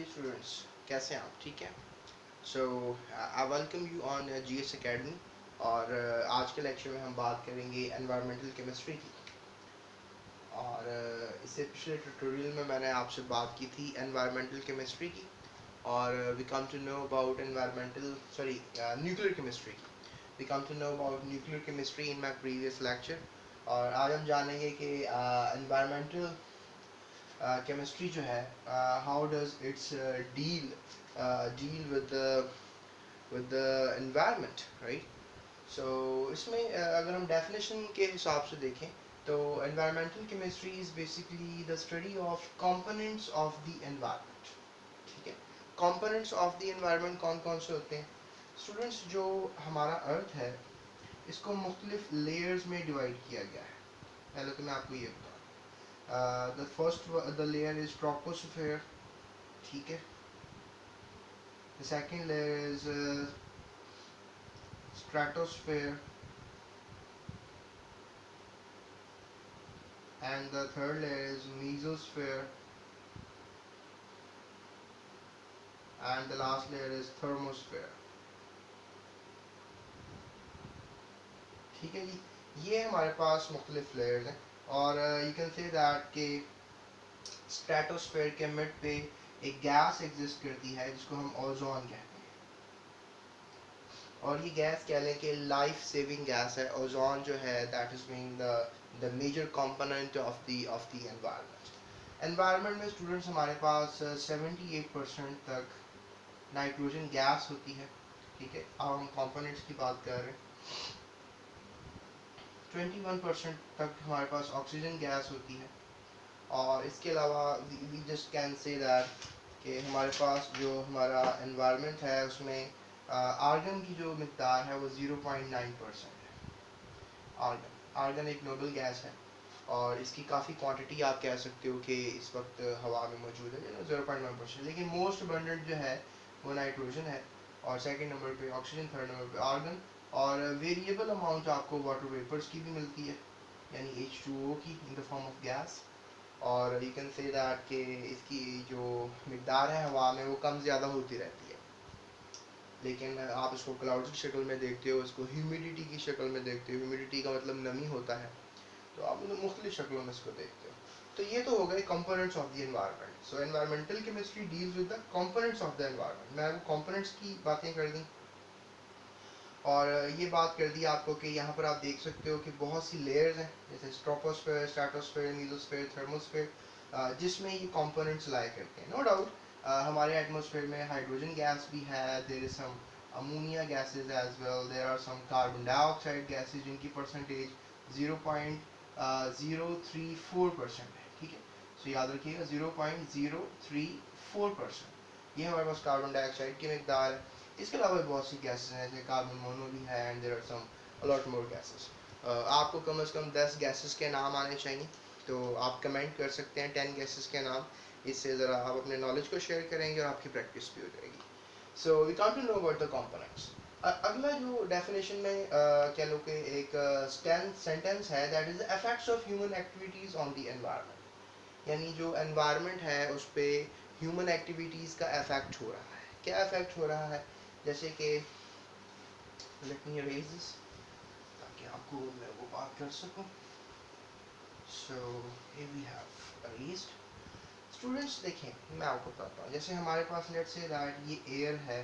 जी students, कैसे हैं आप? ठीक है। So I welcome you on GS academy. और आज के लेक्चर में हम बात करेंगे एनवायरमेंटल केमिस्ट्री की। और इससे पिछले ट्यूटोरियल में मैंने आपसे बात की थी एनवायरमेंटल केमिस्ट्री की, और we come to know about nuclear chemistry की। We come to know about nuclear chemistry in my previous lecture. और आज हम जानेंगे कि एनवायरमेंटल केमिस्ट्री जो है, how does its deal with the environment, right? So इसमें अगर हम डेफिनेशन के हिसाब से देखें तो environmental chemistry is basically the study of components of the environment. ठीक है। कंपोनेंट्स ऑफ द एनवायरनमेंट कौन कौन से होते हैं स्टूडेंट्स? जो हमारा अर्थ है इसको मुख्तलिफ लेयर्स में डिवाइड किया गया है। पहले तो मैं आपको ये बताऊँ, the first the layer is troposphere. ठीक है। The second layer is stratosphere, and the third layer is mesosphere, and the last layer is thermosphere. ठीक है जी, ये हमारे पास मुख्तलिफ लेयर्स हैं। और यू कैन से दैट कि स्ट्रेटोस्फेयर के मिड पे एक गैस एग्जिस्ट करती है जिसको हम ओजोन कहते हैं। और ये गैस कह लें कि लाइफ सेविंग गैस है। ओजोन जो है that is being the major component of the environment. Environment में स्टूडेंट्स हमारे पास 78% तक नाइट्रोजन गैस होती है। ठीक है। अब हम कंपोनेंट्स की बात कर रहे हैं। 21% तक हमारे पास ऑक्सीजन गैस होती है। और इसके अलावा we just can say that कि हमारे पास जो हमारा एनवायरनमेंट है उसमें आर्गन की जो मिकदार है वो 0.9% है। आर्गन एक नोबल गैस है और इसकी काफ़ी क्वांटिटी आप कह सकते हो कि इस वक्त हवा में मौजूद है 0.1%। लेकिन मोस्ट अबंडेंट जो है वो नाइट्रोजन है, और सेकंड नंबर पे ऑक्सीजन, थर्ड नंबर पे आर्गन। और वेरिएबल अमाउंट आपको वाटर वेपर्स की भी मिलती है, यानी H2O की in the form of gas. और यू कैन से दैट कि इसकी जो मिकदार है हवा में वो कम ज़्यादा होती रहती है। लेकिन आप इसको क्लाउड्स की शक्ल में देखते हो, इसको ह्यूमिडिटी की शक्ल में देखते हो। ह्यूमिडिटी का मतलब नमी होता है, तो आप मुख्तलिफ शक्लों में इसको देखते हो। तो ये तो हो गए components of the environment. So environmental chemistry deals with the components of the environment. मैं वो कंपोनेंट्स की बातें कर दी, और ये बात कर दी आपको कि यहाँ पर आप देख सकते हो कि बहुत सी लेयर्स हैं, जैसे ट्रोपोस्फेयर, स्ट्रेटोस्फेयर, मेसोस्फेयर, थर्मोस्फेयर, जिसमें ये कंपोनेंट्स लाया करते हैं। नो डाउट हमारे एटमॉस्फेयर में हाइड्रोजन गैस भी है, there is some ammonia gases as well, there are some carbon dioxide gases जिनकी परसेंटेज 0.034% है। ठीक है। सो याद रखिएगा 0.034%, ये हमारे पास कार्बन डाइऑक्साइड की मिकदार है। इसके अलावा बहुत सी गैसेस हैं, जैसे कार्बन मोनो भी है, and there are some a lot more gases. आपको कम से कम 10 गैसेस के नाम आने चाहिए, तो आप कमेंट कर सकते हैं 10 गैसेस के नाम। इससे ज़रा आप अपने नॉलेज को शेयर करेंगे और आपकी प्रैक्टिस भी हो जाएगी। So we come to know about the components. अगला जो डेफिनेशन में कह लो कि एक सेंटेंस है, that is the effects of human activities on the environment. यानी जो एनवायरनमेंट है उस पर ह्यूमन एक्टिविटीज़ का इफेक्ट हो रहा है। क्या इफेक्ट हो रहा है? जैसे कि लेट मी अरेज दिस ताकि आपको मैं वो बात कर सकूं। So here we have arranged. Students देखें, मैं आपको बताता हूँ। जैसे हमारे पास लेट से दैट ये एयर है।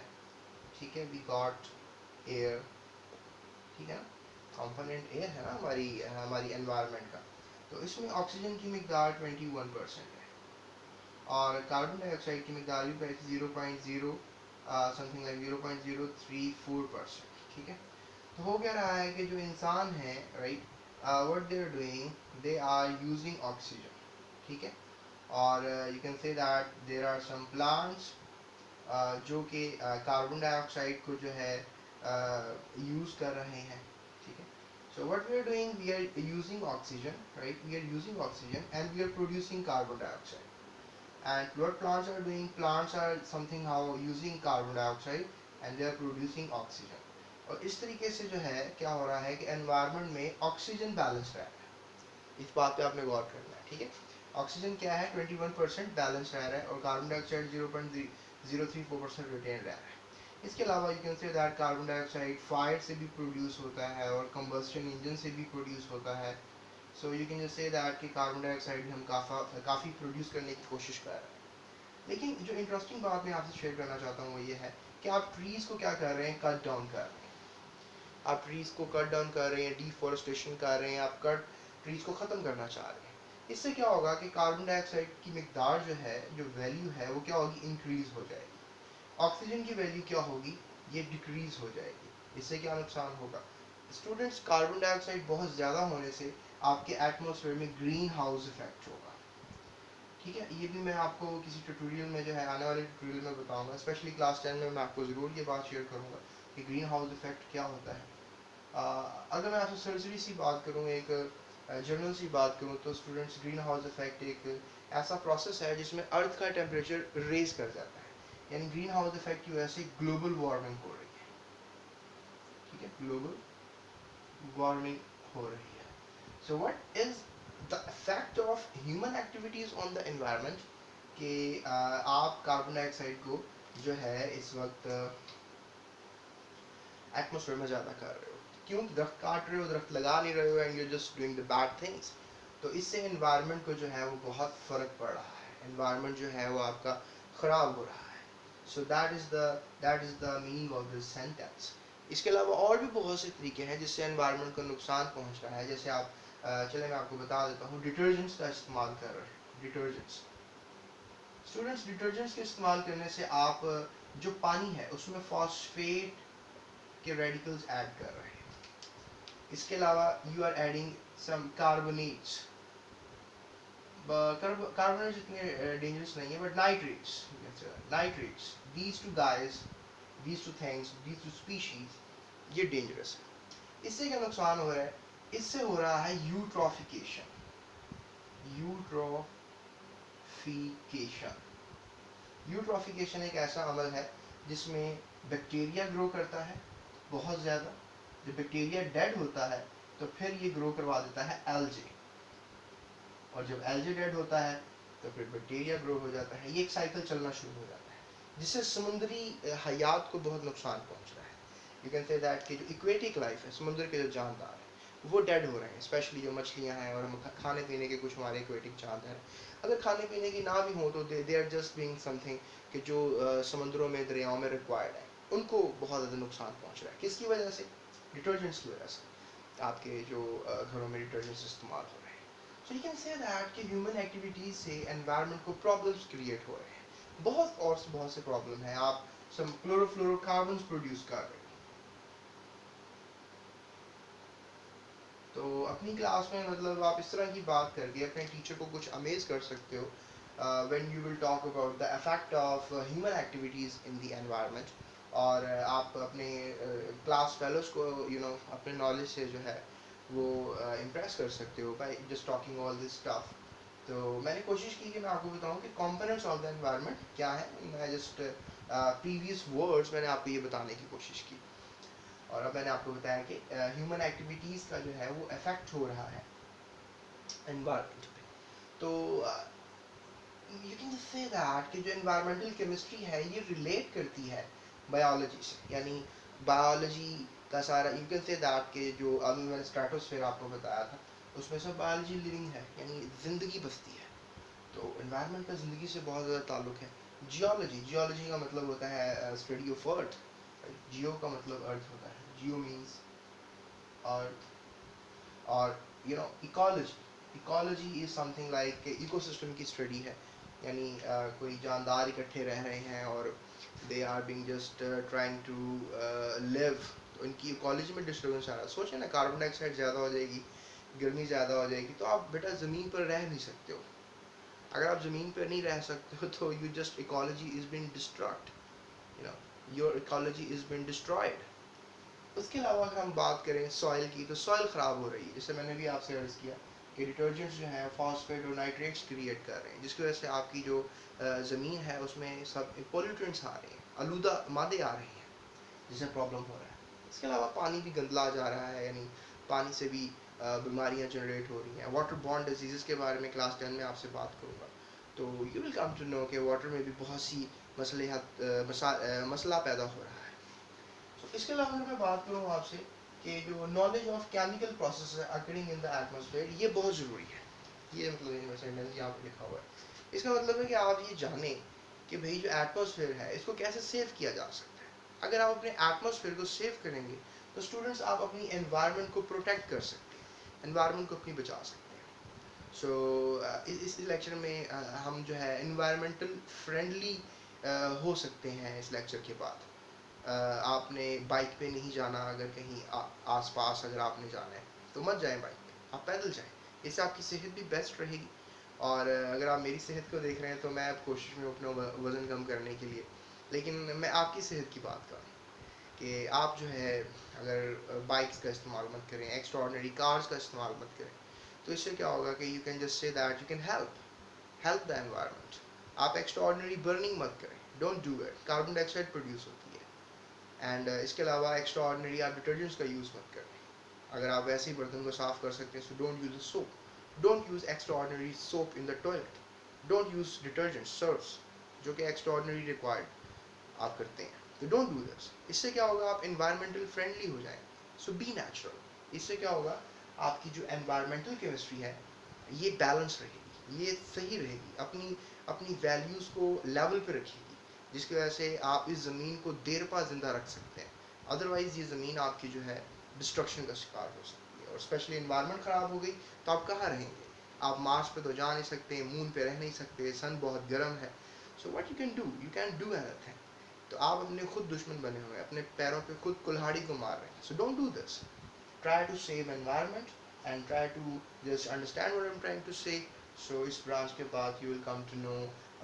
ठीक है, वी गॉट एयर। ठीक है ना, कंपोनेंट एयर है ना हमारी हमारी एनवायरनमेंट का। तो इसमें ऑक्सीजन की मिकदार 21% है, और कार्बन डाइऑक्साइड की मिकदार भी 0.0 समथिंग लाइक 0.034%। ठीक है। तो हो क्या रहा है कि जो इंसान है, right, what they are doing, they are using oxygen. ठीक है। और you can say that there are some plants जो कि कार्बन डाइऑक्साइड को जो है यूज़ कर रहे हैं। ठीक है। So what we are doing, we are using oxygen, right, we are using oxygen and we are producing carbon dioxide. And what plants are doing, plants are something how using carbon dioxide and they are producing oxygen. और इस तरीके से जो है क्या हो रहा है कि एनवायरनमेंट में ऑक्सीजन बैलेंस रहता है। इस बात पे आपने गौर करना है। ठीक है। ऑक्सीजन क्या है 21% बैलेंस रह रहा है और कार्बन डाइऑक्साइड 0.034% रिटेन रह रहा है। इसके अलावा you can say that carbon dioxide fire से भी प्रोड्यूस होता है और कंबस्शन इंजन से भी प्रोड्यूस होता है। So you can just say that कि कार्बन डाइऑक्साइड हम काफ़ी प्रोड्यूस करने की कोशिश कर रहे हैं। लेकिन जो इंटरेस्टिंग बात मैं आपसे शेयर करना चाहता हूँ वो ये है कि आप ट्रीज़ को क्या कर रहे हैं, कट डाउन कर रहे हैं। आप ट्रीज़ को कट डाउन कर रहे हैं, डिफॉरेस्टेशन कर रहे हैं, आप ट्रीज़ को ख़त्म करना चाह रहे हैं। इससे क्या होगा कि कार्बन डाइऑक्साइड की मिकदार जो है, जो वैल्यू है वो क्या होगी, इंक्रीज़ हो जाएगी। ऑक्सीजन की वैल्यू क्या होगी, ये डिक्रीज़ हो जाएगी। इससे क्या नुकसान होगा स्टूडेंट्स, कार्बन डाइऑक्साइड बहुत ज़्यादा होने से आपके एटमॉस्फेयर में ग्रीन हाउस इफेक्ट होगा। ठीक है, ये भी मैं आपको किसी ट्यूटोरियल में जो है आने वाले ट्यूटोरियल में बताऊंगा, स्पेशली क्लास 10 में मैं आपको ज़रूर ये बात शेयर करूंगा कि ग्रीन हाउस इफेक्ट क्या होता है। अगर मैं आपसे सर्जरी सी बात करूं, एक जनरल सी बात करूं, तो स्टूडेंट्स ग्रीन हाउस इफेक्ट एक ऐसा प्रोसेस है जिसमें अर्थ का टेम्परेचर रेज कर जाता है। यानी ग्रीन हाउस इफेक्ट की वजह से ग्लोबल वार्मिंग हो रही है। ठीक है, ग्लोबल वार्मिंग हो रही है। So what is the effect of human activities on the environment, कि आप कार्बन डाइऑक्साइड को जो है इस वक्त एटमॉस्फेयर में ज़्यादा कर रहे हो। क्यों? दरख्त काट रहे हो, दरख्त लगा नहीं रहे हो, and you just doing the bad things. तो इससे एनवायरनमेंट को जो है वो बहुत फ़र्क पड़ रहा है, एनवायरनमेंट जो है वो आपका ख़राब हो रहा है। So that is the meaning of this sentence. इसके अलावा और भी बहुत से तरीके हैं जिससे एनवायरनमेंट को नुकसान पहुंच रहा है। जैसे आप चले मैं आपको बता देता हूँ, डिटर्जेंट्स का इस्तेमाल कर रहे हैं। डिटर्जेंट्स स्टूडेंट्स, डिटर्जेंट्स के इस्तेमाल करने से आप जो पानी है उसमें फॉस्फेट के रेडिकल्स ऐड कर रहे हैं। इसके अलावा you are adding some carbonates. Carbonates इतने डेंजरस नहीं है, but nitrates these two guys, these two things, these two species, ये डेंजरस है। इससे क्या नुकसान हो रहा है, इससे हो रहा है यूट्रॉफिकेशन। यूट्रॉफिकेशन यूट्रॉफिकेशन एक ऐसा अमल है जिसमें बैक्टीरिया ग्रो करता है बहुत ज़्यादा। जब बैक्टीरिया डेड होता है तो फिर ये ग्रो करवा देता है एल्जे, और जब एल्जे डेड होता है तो फिर बैक्टीरिया ग्रो हो जाता है। ये एक साइकिल चलना शुरू हो जाता है जिससे समुद्री हयात को बहुत नुकसान पहुंच रहा है। यू कैन से दैट कि जो इक्वेटिक लाइफ है, समुद्र के जो जानदार हैं वो डेड हो रहे हैं, स्पेशली जो मछलियाँ हैं, और हम खाने पीने के कुछ हमारे इक्वेटिक जानदार हैं, अगर खाने पीने की ना भी हो तो they are just being something कि जो समुद्रों में, दरियाओं में रिक्वायर्ड है, उनको बहुत ज़्यादा नुकसान पहुँच रहा है। किसकी वजह से? डिटर्जेंट्स की वजह से। आपके जो घरों में डिटर्जेंट्स इस्तेमाल हो रहे हैं। So you can say that कि ह्यूमन एक्टिविटीज़ से एनवायरनमेंट को प्रॉब्लम्स क्रिएट हो रहे हैं। बहुत से प्रॉब्लम है। आप सम क्लोरोफ्लोरोकार्बन्स प्रोड्यूस कर रहे हो। तो अपनी क्लास में मतलब आप इस तरह की बात करके अपने टीचर को कुछ अमेज कर सकते हो when you will talk about the effect of human activities in the environment. और आप अपने क्लास फेलोज को अपने नॉलेज से जो है वो इम्प्रेस कर सकते हो by just talking all this stuff. तो मैंने कोशिश की कि मैं आपको बताऊं कि कंपोनेंट्स ऑफ द एनवायरनमेंट क्या है। मैं जस्ट प्रीवियस वर्ड्स मैंने आपको ये बताने की कोशिश की, और अब मैंने आपको बताया कि ह्यूमन एक्टिविटीज़ का जो है वो इफेक्ट हो रहा है एनवायरनमेंट पे। तो यू कैन से दैट कि जो एनवायरमेंटल केमिस्ट्री है ये रिलेट करती है बायोलॉजी से। यानी बायोलॉजी का सारा, यू कैन से दैट कि जो अभी मैंने स्ट्रेटोस्फीयर आपको बताया था उसमें सब बायोलॉजी लिविंग है, यानी ज़िंदगी बसती है। तो एनवायरनमेंट का ज़िंदगी से बहुत ज़्यादा ताल्लुक है। जियोलॉजी का मतलब होता है स्टडी ऑफ अर्थ। जियो का मतलब अर्थ होता है, जियो मीन्स अर्थ। और ecology is something like ecosystem की स्टडी है। यानी कोई जानदार इकट्ठे रह रहे हैं और they are being just trying to live, तो इनकी इकोलॉजी में डिस्टर्बेंस आ रहा है। सोचें ना, कार्बन डाइऑक्साइड ज़्यादा हो जाएगी, गर्मी ज़्यादा हो जाएगी, तो आप बेटा ज़मीन पर रह नहीं सकते हो। अगर आप ज़मीन पर नहीं रह सकते हो तो you just ecology is being destruct, you know your ecology is being destroyed. उसके अलावा अगर हम बात करें सॉइल की, तो सॉइल ख़राब हो रही है। जैसे मैंने भी आपसे अर्ज़ किया कि डिटर्जेंट्स जो हैं फॉस्फेट और नाइट्रेट्स क्रिएट कर रहे हैं, जिसकी वजह से आपकी जो ज़मीन है उसमें सब पोल्यूटेंट्स आ रहे हैं, आलूदा मादे आ रहे हैं, जिससे प्रॉब्लम हो रहा है। इसके अलावा पानी भी गंदला जा रहा है, यानी पानी से भी बीमारियाँ जनरेट हो रही हैं। वाटर बॉर्न डिजीज़ के बारे में क्लास 10 में आपसे बात करूँगा। तो you will come to know कि वाटर में भी बहुत सी मसला पैदा हो रहा है। तो इसके अलावा अगर मैं बात करूँ आपसे कि जो knowledge of chemical process occurring in the atmosphere, ये बहुत ज़रूरी है। ये मतलब सेंटेंस यहाँ पे लिखा हुआ है। इसका मतलब है कि आप ये जानें कि भाई जो एटमॉस्फेयर है इसको कैसे सेव किया जा सकता है। अगर आप अपने एटमॉस्फेयर को सेव करेंगे तो स्टूडेंट्स आप अपनी एनवायरनमेंट को प्रोटेक्ट कर सकते हैं, एनवायरनमेंट को अपनी बचा सकते हैं। सो इस लेक्चर में हम जो है एनवायरमेंटल फ्रेंडली हो सकते हैं। इस लेक्चर के बाद आपने बाइक पे नहीं जाना, अगर कहीं आस पास अगर आपने जाना है तो मत जाएं बाइक पे, आप पैदल जाएं। इससे आपकी सेहत भी बेस्ट रहेगी। और अगर आप मेरी सेहत को देख रहे हैं तो मैं अब कोशिश में हूँ अपना वज़न कम करने के लिए, लेकिन मैं आपकी सेहत की बात कर रहा हूँ कि आप जो है अगर बाइक्स का इस्तेमाल मत करें, एक्स्ट्राऑर्डिनरी कार्स का इस्तेमाल मत करें। तो इससे क्या होगा कि you can just say that you can help the environment. आप एक्स्ट्राऑर्डिनरी बर्निंग मत करें, don't do it, carbon dioxide produce होती है। एंड इसके अलावा एक्स्ट्राऑर्डिनरी आप डिटर्जेंट्स का यूज़ मत करें। अगर आप वैसे ही बर्तन को साफ़ कर सकते हैं, so don't use soap, don't use extraordinary soap in the toilet, don't use detergent serfs जो कि एक्स्ट्राऑर्डिनरी रिक्वायर्ड आप करते हैं। तो डोंट डू दिस। इससे क्या होगा, आप इन्वायरमेंटल फ्रेंडली हो जाएंगे। सो बी नेचुरल। इससे क्या होगा, आपकी जो एनवायरमेंटल केमिस्ट्री है ये बैलेंस रहेगी, ये सही रहेगी, अपनी अपनी वैल्यूज़ को लेवल पे रखेगी, जिसकी वजह से आप इस ज़मीन को देर पा जिंदा रख सकते हैं। अदरवाइज़ ये ज़मीन आपकी जो है डिस्ट्रक्शन का शिकार हो सकती है। और स्पेशली इन्वायरमेंट ख़राब हो गई तो आप कहाँ रहेंगे? आप मार्स पे तो जा नहीं सकते, मून पे रह नहीं सकते, सन बहुत गर्म है। So what you can do anything. तो आप अपने खुद दुश्मन बने हुए हैं, अपने पैरों पे खुद कुल्हाड़ी को मार रहे हैं। So don't do this. Try to save environment and try to just understand what I'm trying to say. So इस branch के बाद you will come to know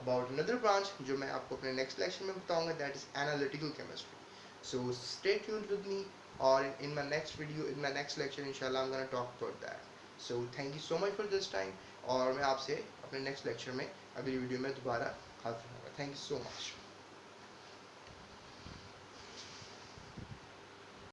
about another branch जो मैं आपको अपने next lecture में बताऊंगा, that is analytical chemistry. So stay tuned with me, और in my next video, in my next lecture inshallah I'm gonna talk about that. So thank you so much for this time, और मैं आपसे अपने next lecture में अगली video में दोबारा हाजिर होऊंगा। Thank you so much.